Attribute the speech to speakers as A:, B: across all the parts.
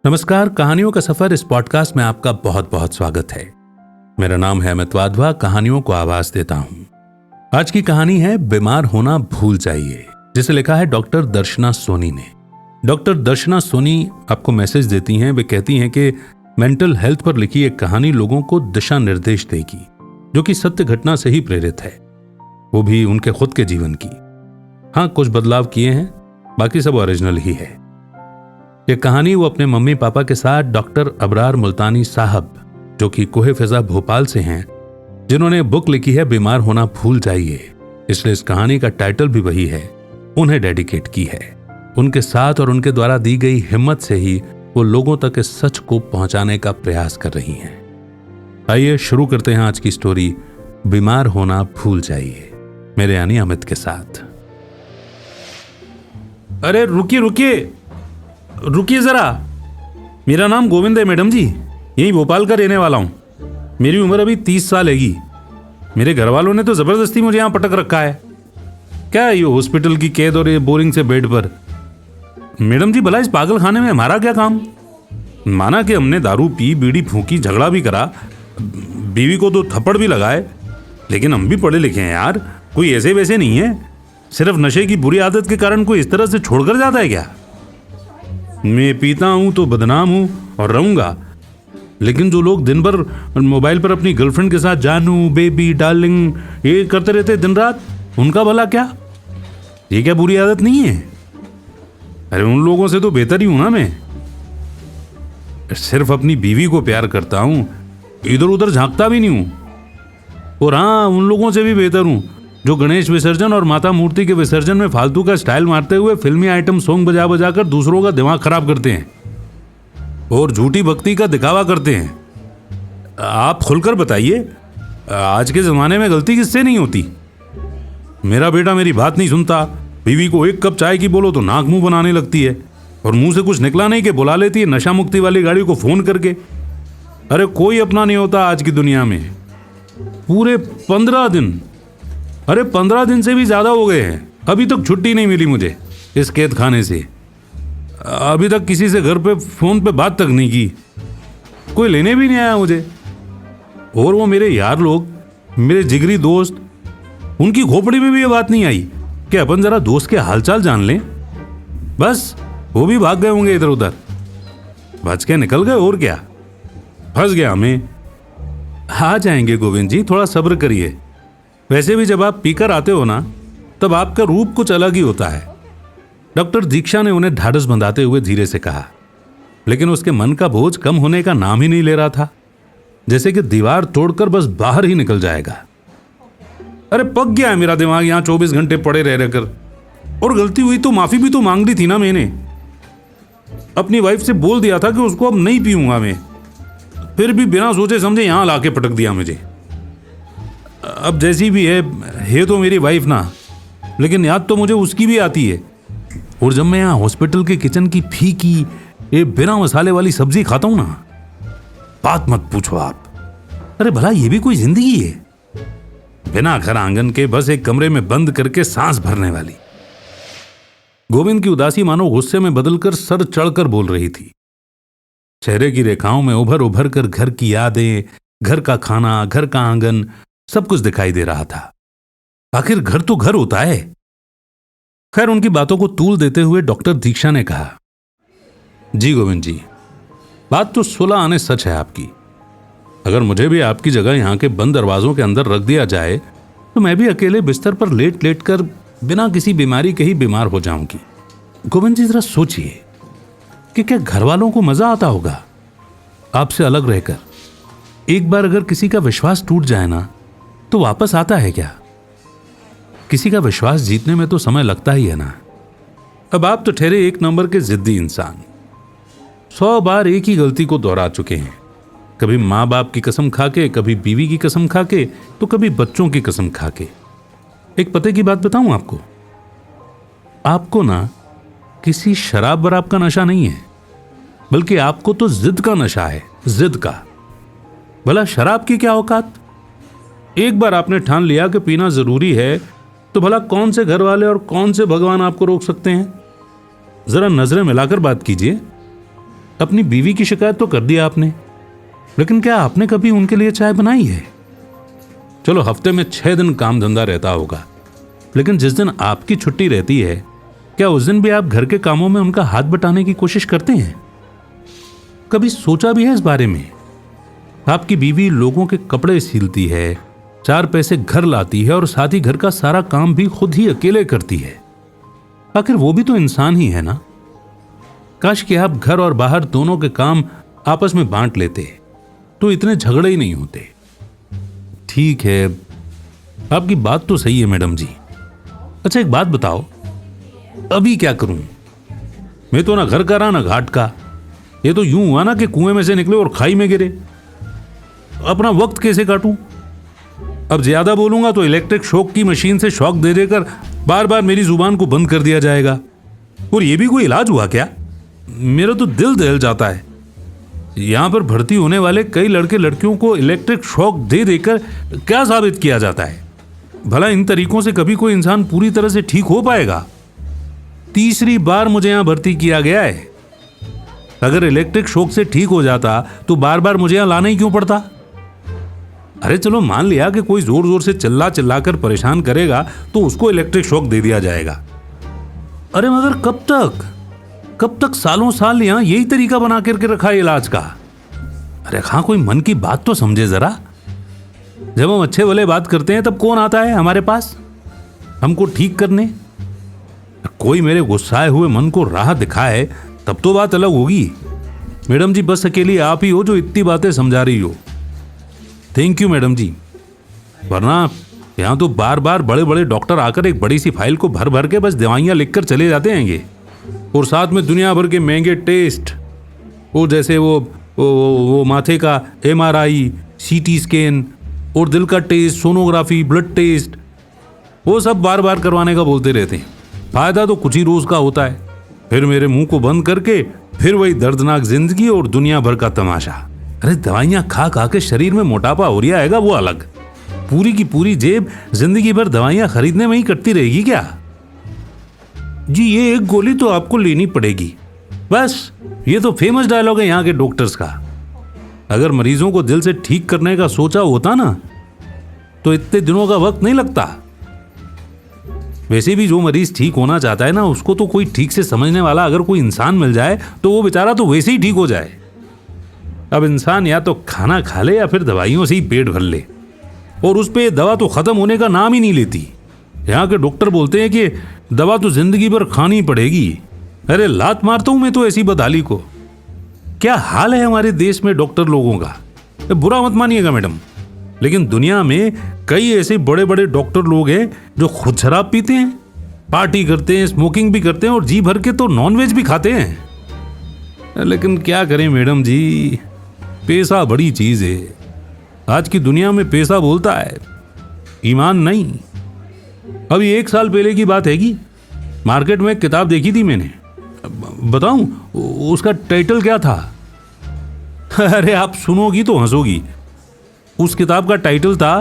A: नमस्कार। कहानियों का सफर इस पॉडकास्ट में आपका बहुत बहुत स्वागत है। मेरा नाम है अमित वाधवा, कहानियों को आवाज देता हूं। आज की कहानी है बीमार होना भूल जाइए, जिसे लिखा है डॉक्टर दर्शना सोनी ने। डॉक्टर दर्शना सोनी आपको मैसेज देती हैं। वे कहती हैं कि मेंटल हेल्थ पर लिखी एक कहानी लोगों को दिशा निर्देश देगी, जो कि सत्य घटना से ही प्रेरित है, वो भी उनके खुद के जीवन की। हाँ, कुछ बदलाव किए हैं, बाकी सब ओरिजिनल ही है। ये कहानी वो अपने मम्मी पापा के साथ डॉक्टर अबरार मुल्तानी साहब, जो कि कोहे फिजा भोपाल से हैं, जिन्होंने बुक लिखी है बीमार होना भूल जाइए, इसलिए इस कहानी का टाइटल भी वही है, उन्हें डेडिकेट की है। उनके साथ और उनके द्वारा दी गई हिम्मत से ही वो लोगों तक इस सच को पहुंचाने का प्रयास कर रही हैं। आइए शुरू करते हैं आज की स्टोरी, बीमार होना भूल जाइए, मेरे यानी अमित के साथ।
B: अरे रुकिए जरा। मेरा नाम गोविंद है मैडम जी, यही भोपाल का रहने वाला हूँ। मेरी उम्र अभी 30 साल हैगी। मेरे घर वालों ने तो जबरदस्ती मुझे यहाँ पटक रखा है। क्या है ये हॉस्पिटल की कैद और ये बोरिंग से बेड पर। मैडम जी, भला इस पागल खाने में हमारा क्या काम। माना कि हमने दारू पी, बीड़ी फूकी, झगड़ा भी करा, बीवी को तो थप्पड़ भी लगाए, लेकिन हम भी पढ़े लिखे हैं यार, कोई ऐसे वैसे नहीं है। सिर्फ नशे की बुरी आदत के कारण कोई इस तरह से छोड़कर जाता है क्या। मैं पीता हूं तो बदनाम हूं और रहूंगा, लेकिन जो लोग दिन भर मोबाइल पर अपनी गर्लफ्रेंड के साथ जानू, बेबी, डार्लिंग ये करते रहते दिन रात, उनका भला क्या। ये क्या बुरी आदत नहीं है। अरे उन लोगों से तो बेहतर ही हूं ना। मैं सिर्फ अपनी बीवी को प्यार करता हूं, इधर उधर झांकता भी नहीं हूं। और हाँ, उन लोगों से भी बेहतर हूं जो गणेश विसर्जन और माता मूर्ति के विसर्जन में फालतू का स्टाइल मारते हुए फिल्मी आइटम सॉन्ग बजा बजा कर दूसरों का दिमाग खराब करते हैं और झूठी भक्ति का दिखावा करते हैं। आप खुलकर बताइए, आज के जमाने में गलती किससे नहीं होती। मेरा बेटा मेरी बात नहीं सुनता, बीवी को एक कप चाय की बोलो तो नाक मुंह बनाने लगती है और मुंह से कुछ निकला नहीं कि बुला लेती है नशा मुक्ति वाली गाड़ी को फोन करके। अरे कोई अपना नहीं होता आज की दुनिया में। पूरे 15 दिन, अरे 15 दिन से भी ज्यादा हो गए हैं, अभी तक छुट्टी नहीं मिली मुझे इस कैद खाने से। अभी तक किसी से घर पे फोन पे बात तक नहीं की, कोई लेने भी नहीं आया मुझे। और वो मेरे यार लोग, मेरे जिगरी दोस्त, उनकी खोपड़ी में भी ये बात नहीं आई कि अपन जरा दोस्त के हालचाल जान लें। बस वो भी भाग गए होंगे इधर उधर, बच के निकल गए। और क्या, फंस गया मैं। आ जाएंगे गोविंद जी, थोड़ा सब्र करिए। वैसे भी जब आप पीकर आते हो ना, तब आपका रूप कुछ अलग ही होता है। डॉक्टर दीक्षा ने उन्हें ढाढ़स बंधाते हुए धीरे से कहा, लेकिन उसके मन का बोझ कम होने का नाम ही नहीं ले रहा था, जैसे कि दीवार तोड़कर बस बाहर ही निकल जाएगा। अरे पक गया है मेरा दिमाग यहाँ 24 घंटे पड़े रह रहकर। और गलती हुई तो माफी भी तो मांग ली थी ना मैंने। अपनी वाइफ से बोल दिया था कि उसको अब नहीं पीऊंगा मैं, फिर भी बिना सोचे समझे यहाँ लाके पटक दिया मुझे। अब जैसी भी है तो मेरी वाइफ ना, लेकिन याद तो मुझे उसकी भी आती है। और जब मैं यहाँ हॉस्पिटल के किचन की फीकी ये बिना मसाले वाली सब्जी खाता हूं ना, बात मत पूछो आप। अरे भला ये भी कोई जिंदगी है, बिना घर आंगन के बस एक कमरे में बंद करके सांस भरने वाली। गोविंद की उदासी मानो गुस्से में बदलकर सर चढ़कर बोल रही थी। चेहरे की रेखाओं में उभर उभर कर घर की यादें, घर का खाना, घर का आंगन, सब कुछ दिखाई दे रहा था। आखिर घर तो घर होता है। खैर, उनकी बातों को तूल देते हुए डॉक्टर दीक्षा ने कहा, जी गोविंद जी, बात तो 16 आने सच है आपकी। अगर मुझे भी आपकी जगह यहाँ के बंद दरवाजों के अंदर रख दिया जाए तो मैं भी अकेले बिस्तर पर लेट लेट कर बिना किसी बीमारी के ही बीमार हो जाऊंगी। गोविंद जी, जरा सोचिए कि क्या घर वालों को मजा आता होगा आपसे अलग रहकर। एक बार अगर किसी का विश्वास टूट जाए ना, तो वापस आता है क्या। किसी का विश्वास जीतने में तो समय लगता ही है ना। अब आप तो ठहरे एक नंबर के जिद्दी इंसान, 100 बार एक ही गलती को दोहरा चुके हैं। कभी माँ बाप की कसम खा के, कभी बीवी की कसम खा के, तो कभी बच्चों की कसम खा के। एक पते की बात बताऊं आपको ना किसी शराब वराब का नशा नहीं है, बल्कि आपको तो जिद का नशा है, जिद का। भला शराब की क्या औकात। एक बार आपने ठान लिया कि पीना जरूरी है, तो भला कौन से घर वाले और कौन से भगवान आपको रोक सकते हैं। जरा नजरें मिलाकर बात कीजिए। अपनी बीवी की शिकायत तो कर दिया आपने, लेकिन क्या आपने कभी उनके लिए चाय बनाई है? चलो हफ्ते में 6 दिन काम धंधा रहता होगा, लेकिन जिस दिन आपकी छुट्टी रहती है, क्या उस दिन भी आप घर के कामों में उनका हाथ बटाने की कोशिश करते हैं? कभी सोचा भी है इस बारे में? आपकी बीवी लोगों के कपड़े सिलती है, 4 पैसे घर लाती है और साथ ही घर का सारा काम भी खुद ही अकेले करती है। आखिर वो भी तो इंसान ही है ना। काश कि आप घर और बाहर दोनों के काम आपस में बांट लेते तो इतने झगड़े ही नहीं होते। ठीक है, आपकी बात तो सही है मैडम जी। अच्छा एक बात बताओ, अभी क्या करूं? मैं तो ना घर का रहा ना घाट का। ये तो यूं हुआ ना कि कुएं में से निकले और खाई में गिरे। अपना वक्त कैसे काटूं? अब ज्यादा बोलूंगा तो इलेक्ट्रिक शॉक की मशीन से शॉक दे देकर बार बार मेरी जुबान को बंद कर दिया जाएगा। और ये भी कोई इलाज हुआ क्या? मेरा तो दिल दहल जाता है। यहां पर भर्ती होने वाले कई लड़के लड़कियों को इलेक्ट्रिक शॉक दे देकर क्या साबित किया जाता है? भला इन तरीकों से कभी कोई इंसान पूरी तरह से ठीक हो पाएगा? तीसरी बार मुझे यहां भर्ती किया गया है। अगर इलेक्ट्रिक शॉक से ठीक हो जाता तो बार बार मुझे यहां लाना ही क्यों पड़ता? अरे चलो मान लिया कि कोई जोर जोर से चिल्ला कर परेशान करेगा तो उसको इलेक्ट्रिक शॉक दे दिया जाएगा। अरे मगर कब तक सालों साल यहां यही तरीका बना करके रखा है इलाज का। अरे हाँ, कोई मन की बात तो समझे जरा। जब हम अच्छे भले बात करते हैं तब कौन आता है हमारे पास हमको ठीक करने? कोई मेरे गुस्साए हुए मन को राह दिखाए तब तो बात अलग होगी। मैडम जी बस अकेली आप ही हो जो इतनी बातें समझा रही हो। थैंक यू मैडम जी, वरना यहाँ तो बार बार बड़े बड़े डॉक्टर आकर एक बड़ी सी फाइल को भर भर के बस दवाइयाँ लिखकर चले जाते हैंगे, और साथ में दुनिया भर के महंगे टेस्ट, वो जैसे वो माथे का MRI, CT स्कैन और दिल का टेस्ट, सोनोग्राफी, ब्लड टेस्ट, वो सब बार बार करवाने का बोलते रहते हैं। फायदा तो कुछ ही रोज का होता है। फिर मेरे मुंह को बंद करके फिर वही दर्दनाक जिंदगी और दुनिया भर का तमाशा। अरे दवाइयां खा खा के शरीर में मोटापा हो रहा है वो अलग, पूरी की पूरी जेब जिंदगी भर दवाइयां खरीदने में ही कटती रहेगी क्या? जी ये एक गोली तो आपको लेनी पड़ेगी बस। ये तो फेमस डायलॉग है यहाँ के डॉक्टर्स का। अगर मरीजों को दिल से ठीक करने का सोचा होता ना तो इतने दिनों का वक्त नहीं लगता। वैसे भी जो मरीज ठीक होना चाहता है ना, उसको तो कोई ठीक से समझने वाला अगर कोई इंसान मिल जाए तो वो बेचारा तो वैसे ही ठीक हो जाए। अब इंसान या तो खाना खा ले या फिर दवाइयों से ही पेट भर ले, और उस पे दवा तो खत्म होने का नाम ही नहीं लेती। यहाँ के डॉक्टर बोलते हैं कि दवा तो जिंदगी भर खानी पड़ेगी। अरे लात मारता हूं मैं तो ऐसी बदहाली को। क्या हाल है हमारे देश में डॉक्टर लोगों का। बुरा मत मानिएगा मैडम, लेकिन दुनिया में कई ऐसे बड़े बड़े डॉक्टर लोग हैं जो खुद शराब पीते हैं, पार्टी करते हैं, स्मोकिंग भी करते हैं और जी भर के तो नॉनवेज भी खाते हैं। लेकिन क्या करें मैडम जी, पैसा बड़ी चीज है। आज की दुनिया में पैसा बोलता है, ईमान नहीं। अभी 1 साल पहले की बात है कि मार्केट में एक किताब देखी थी मैंने। बताऊं उसका टाइटल क्या था? अरे आप सुनोगी तो हंसोगी। उस किताब का टाइटल था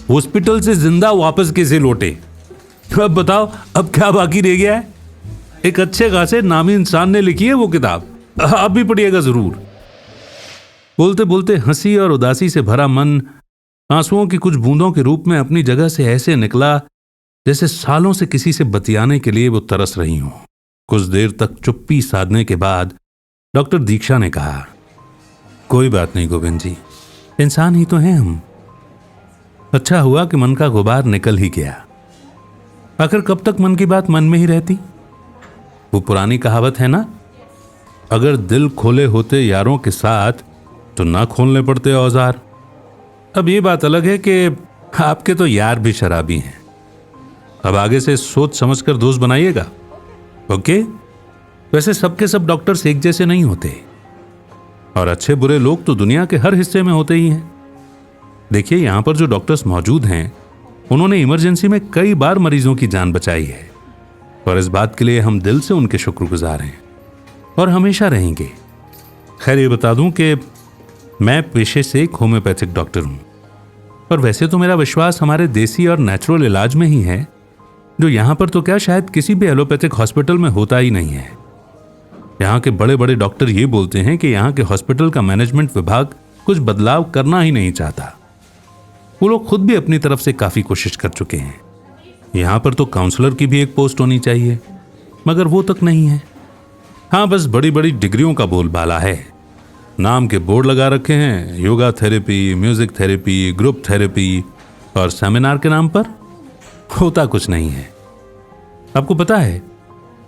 B: हॉस्पिटल से जिंदा वापस कैसे लौटे। अब बताओ अब क्या बाकी रह गया है? एक अच्छे खासे नामी इंसान ने लिखी है वो किताब, आप भी पढ़िएगा जरूर। बोलते बोलते हंसी और उदासी से भरा मन आंसुओं की कुछ बूंदों के रूप में अपनी जगह से ऐसे निकला जैसे सालों से किसी से बतियाने के लिए वो तरस रही हो। कुछ देर तक चुप्पी साधने के बाद डॉक्टर दीक्षा ने कहा, कोई बात नहीं गोविंद जी, इंसान ही तो हैं हम। अच्छा हुआ कि मन का गुबार निकल ही गया। आखिर कब तक मन की बात मन में ही रहती? वो पुरानी कहावत है ना, अगर दिल खोले होते यारों के साथ तो ना खोलने पड़ते औजार। अब ये बात अलग है कि आपके तो यार भी शराबी हैं। अब आगे से सोच समझकर दोस्त बनाइएगा, ओके? वैसे सबके सब डॉक्टर्स एक जैसे नहीं होते, और अच्छे बुरे लोग तो दुनिया के हर हिस्से में होते ही हैं। देखिए यहां पर जो डॉक्टर्स मौजूद हैं उन्होंने इमरजेंसी में कई बार मरीजों की जान बचाई है, और इस बात के लिए हम दिल से उनके शुक्रगुजार हैं और हमेशा रहेंगे। खैर ये बता दूं कि मैं पेशे से एक होम्योपैथिक डॉक्टर हूं, और वैसे तो मेरा विश्वास हमारे देसी और नेचुरल इलाज में ही है, जो यहां पर तो क्या शायद किसी भी एलोपैथिक हॉस्पिटल में होता ही नहीं है। यहाँ के बड़े बड़े डॉक्टर ये बोलते हैं कि यहाँ के हॉस्पिटल का मैनेजमेंट विभाग कुछ बदलाव करना ही नहीं चाहता। वो लोग खुद भी अपनी तरफ से काफी कोशिश कर चुके हैं। यहाँ पर तो काउंसलर की भी एक पोस्ट होनी चाहिए, मगर वो तक नहीं है। हाँ, बस बड़ी बड़ी डिग्रियों का बोलबाला है। नाम के बोर्ड लगा रखे हैं, yoga therapy, music therapy, group therapy, और सेमिनार के नाम पर होता कुछ नहीं है। आपको पता है,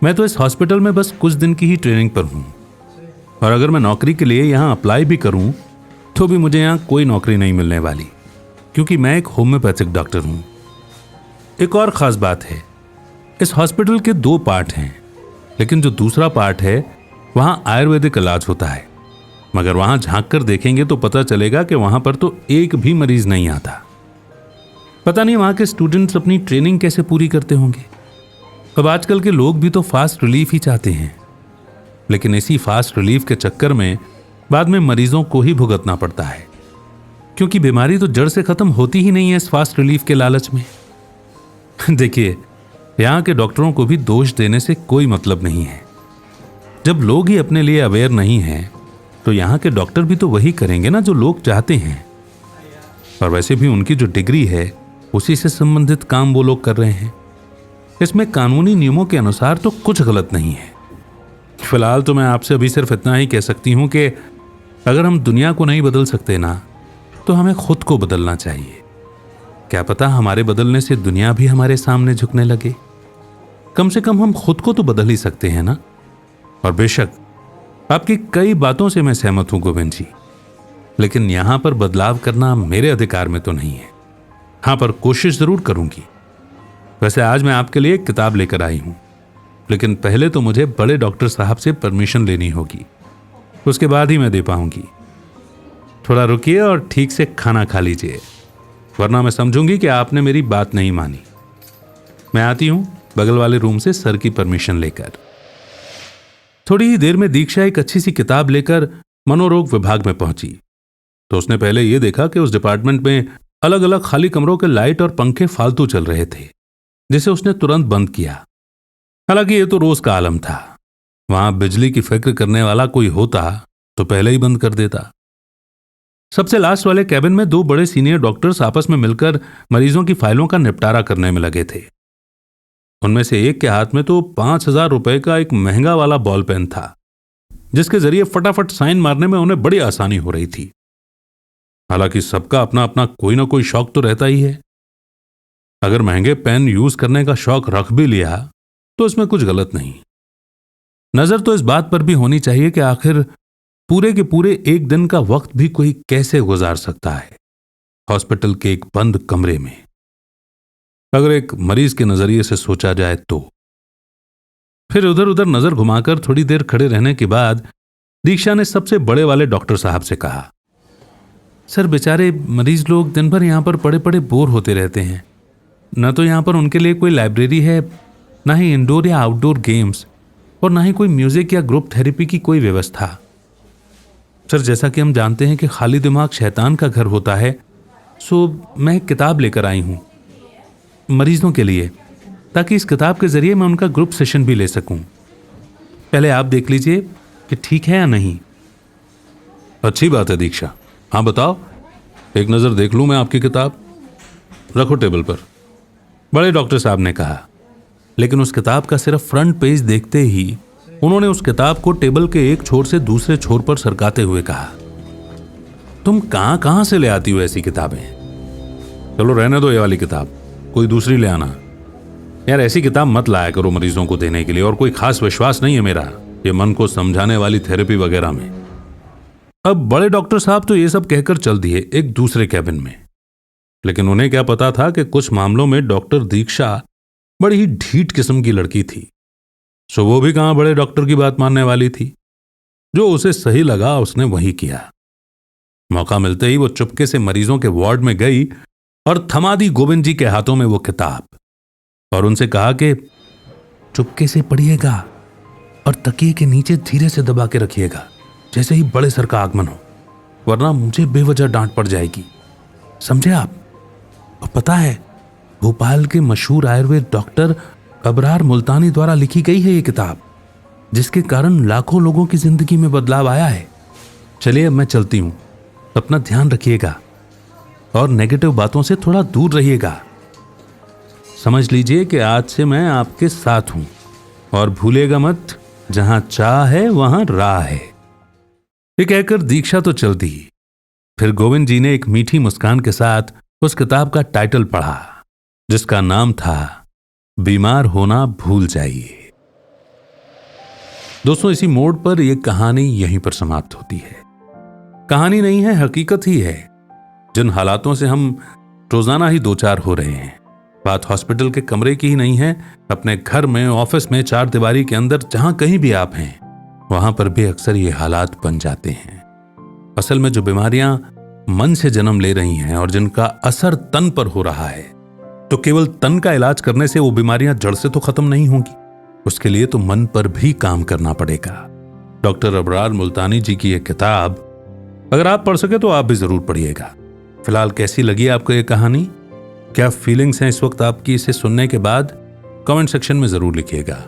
B: मैं तो इस हॉस्पिटल में बस कुछ दिन की ही ट्रेनिंग पर हूं, और अगर मैं नौकरी के लिए यहां अप्लाई भी करूं तो भी मुझे यहां कोई नौकरी नहीं मिलने वाली, क्योंकि मैं एक होम्योपैथिक डॉक्टर हूं। एक और खास बात है, इस हॉस्पिटल के 2 पार्ट हैं, लेकिन जो दूसरा पार्ट है वहां आयुर्वेदिक इलाज होता है। मगर वहां झांक कर देखेंगे तो पता चलेगा कि वहां पर तो एक भी मरीज नहीं आता। पता नहीं वहां के स्टूडेंट्स अपनी ट्रेनिंग कैसे पूरी करते होंगे। अब आजकल के लोग भी तो फास्ट रिलीफ ही चाहते हैं, लेकिन इसी फास्ट रिलीफ के चक्कर में बाद में मरीजों को ही भुगतना पड़ता है, क्योंकि बीमारी तो जड़ से खत्म होती ही नहीं है इस फास्ट रिलीफ के लालच में। देखिए, यहाँ के डॉक्टरों को भी दोष देने से कोई मतलब नहीं है। जब लोग ही अपने लिए अवेयर नहीं हैं, तो यहाँ के डॉक्टर भी तो वही करेंगे ना जो लोग चाहते हैं। और वैसे भी उनकी जो डिग्री है उसी से संबंधित काम वो लोग कर रहे हैं। इसमें कानूनी नियमों के अनुसार तो कुछ गलत नहीं है। फिलहाल तो मैं आपसे अभी सिर्फ इतना ही कह सकती हूं कि अगर हम दुनिया को नहीं बदल सकते ना, तो हमें खुद को बदलना चाहिए। क्या पता हमारे बदलने से दुनिया भी हमारे सामने झुकने लगे। कम से कम हम खुद को तो बदल ही सकते हैं ना। और बेशक आपकी कई बातों से मैं सहमत हूं गोविंद जी, लेकिन यहां पर बदलाव करना मेरे अधिकार में तो नहीं है। हाँ, पर कोशिश जरूर करूंगी। वैसे आज मैं आपके लिए एक किताब लेकर आई हूं, लेकिन पहले तो मुझे बड़े डॉक्टर साहब से परमिशन लेनी होगी, उसके बाद ही मैं दे पाऊंगी। थोड़ा रुकिए और ठीक से खाना खा लीजिए, वरना मैं समझूंगी कि आपने मेरी बात नहीं मानी। मैं आती हूं बगल वाले रूम से सर की परमिशन लेकर। थोड़ी ही देर में दीक्षा एक अच्छी सी किताब लेकर मनोरोग विभाग में पहुंची, तो उसने पहले यह देखा कि उस डिपार्टमेंट में अलग अलग खाली कमरों के लाइट और पंखे फालतू चल रहे थे, जिसे उसने तुरंत बंद किया। हालांकि यह तो रोज का आलम था। वहां बिजली की फिक्र करने वाला कोई होता तो पहले ही बंद कर देता। सबसे लास्ट वाले कैबिन में 2 बड़े सीनियर डॉक्टर्स आपस में मिलकर मरीजों की फाइलों का निपटारा करने में लगे थे। उनमें से एक के हाथ में तो 5,000 रुपए का एक महंगा वाला बॉल पेन था, जिसके जरिए फटाफट साइन मारने में उन्हें बड़ी आसानी हो रही थी। हालांकि सबका अपना अपना कोई ना कोई शौक तो रहता ही है। अगर महंगे पेन यूज करने का शौक रख भी लिया तो इसमें कुछ गलत नहीं। नजर तो इस बात पर भी होनी चाहिए कि आखिर पूरे के पूरे एक दिन का वक्त भी कोई कैसे गुजार सकता है हॉस्पिटल के एक बंद कमरे में, अगर एक मरीज के नजरिए से सोचा जाए तो। फिर उधर उधर नजर घुमाकर थोड़ी देर खड़े रहने के बाद दीक्षा ने सबसे बड़े वाले डॉक्टर साहब से कहा, सर, बेचारे मरीज लोग दिन भर यहां पर पड़े पड़े बोर होते रहते हैं। न तो यहां पर उनके लिए कोई लाइब्रेरी है, ना ही इंडोर या आउटडोर गेम्स, और ना ही कोई म्यूजिक या ग्रुप थेरेपी की कोई व्यवस्था। सर, जैसा कि हम जानते हैं कि खाली दिमाग शैतान का घर होता है, सो मैं एक किताब लेकर आई हूं मरीजों के लिए, ताकि इस किताब के जरिए मैं उनका ग्रुप सेशन भी ले सकूं। पहले आप देख लीजिए कि ठीक है या नहीं।
A: अच्छी बात है दीक्षा, हाँ बताओ, एक नजर देख लूं मैं आपकी किताब। रखो टेबल पर,
B: बड़े डॉक्टर साहब ने कहा। लेकिन उस किताब का सिर्फ फ्रंट पेज देखते ही उन्होंने उस किताब को टेबल के एक छोर से दूसरे छोर पर सरकाते हुए कहा, तुम कहां कहां से ले आती हो ऐसी किताबें?
A: चलो रहने दो ये वाली किताब, कोई दूसरी ले आना।
B: यार, ऐसी किताब मत लाया करो मरीजों को देने के लिए, और कोई खास विश्वास नहीं है मेरा ये मन को समझाने वाली थेरेपी वगैरह में। अब बड़े डॉक्टर साहब तो ये सब कहकर चल दिए एक दूसरे कैबिन में, लेकिन उन्हें क्या पता था कि कुछ मामलों में डॉक्टर दीक्षा बड़ी ही ढीठ किस्म की लड़की थी। सो वो भी कहां बड़े डॉक्टर की बात मानने वाली थी। जो उसे सही लगा उसने वही किया। मौका मिलते ही वो चुपके से मरीजों के वार्ड में गई और थमा दी गोविंद जी के हाथों में वो किताब, और उनसे कहा कि चुपके से पढ़िएगा और तकिए के नीचे धीरे से दबा के रखिएगा जैसे ही बड़े सर का आगमन हो, वरना मुझे बेवजह डांट पड़ जाएगी, समझे आप? और पता है, भोपाल के मशहूर आयुर्वेद डॉक्टर अबरार मुल्तानी द्वारा लिखी गई है ये किताब।
A: जिसके कारण लाखों लोगों की जिंदगी में बदलाव आया है। चलिए अब मैं चलती हूं, अपना ध्यान रखिएगा और नेगेटिव बातों से थोड़ा दूर रहिएगा। समझ लीजिए कि आज से मैं आपके साथ हूं और भूलेगा मत, जहां चाह है वहां राह है। ये कहकर दीक्षा तो चल दी। फिर गोविंद जी ने एक मीठी मुस्कान के साथ उस किताब का टाइटल पढ़ा, जिसका नाम था बीमार होना भूल जाइए। दोस्तों, इसी मोड़ पर यह कहानी यहीं पर समाप्त होती है। कहानी नहीं है, हकीकत ही है, जिन हालातों से हम रोजाना ही दो चार हो रहे हैं। बात हॉस्पिटल के कमरे की ही नहीं है, अपने घर में, ऑफिस में, चार दीवारी के अंदर, जहां कहीं भी आप हैं, वहां पर भी अक्सर ये हालात बन जाते हैं। असल में जो बीमारियां मन से जन्म ले रही हैं और जिनका असर तन पर हो रहा है, तो केवल तन का इलाज करने से वो बीमारियां जड़ से तो खत्म नहीं होंगी। उसके लिए तो मन पर भी काम करना पड़ेगा। डॉक्टर अबरार मुल्तानी जी की यह किताब अगर आप पढ़ सके तो आप भी जरूर पढ़िएगा। फिलहाल कैसी लगी आपको यह कहानी? क्या फीलिंग्स हैं इस वक्त आपकी इसे सुनने के बाद? कमेंट सेक्शन में जरूर लिखिएगा।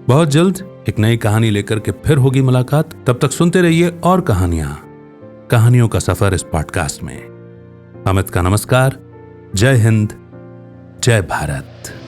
A: बहुत जल्द एक नई कहानी लेकर के फिर होगी मुलाकात। तब तक सुनते रहिए और कहानियों का सफर इस पॉडकास्ट में। अमित का नमस्कार। जय हिंद, जय भारत।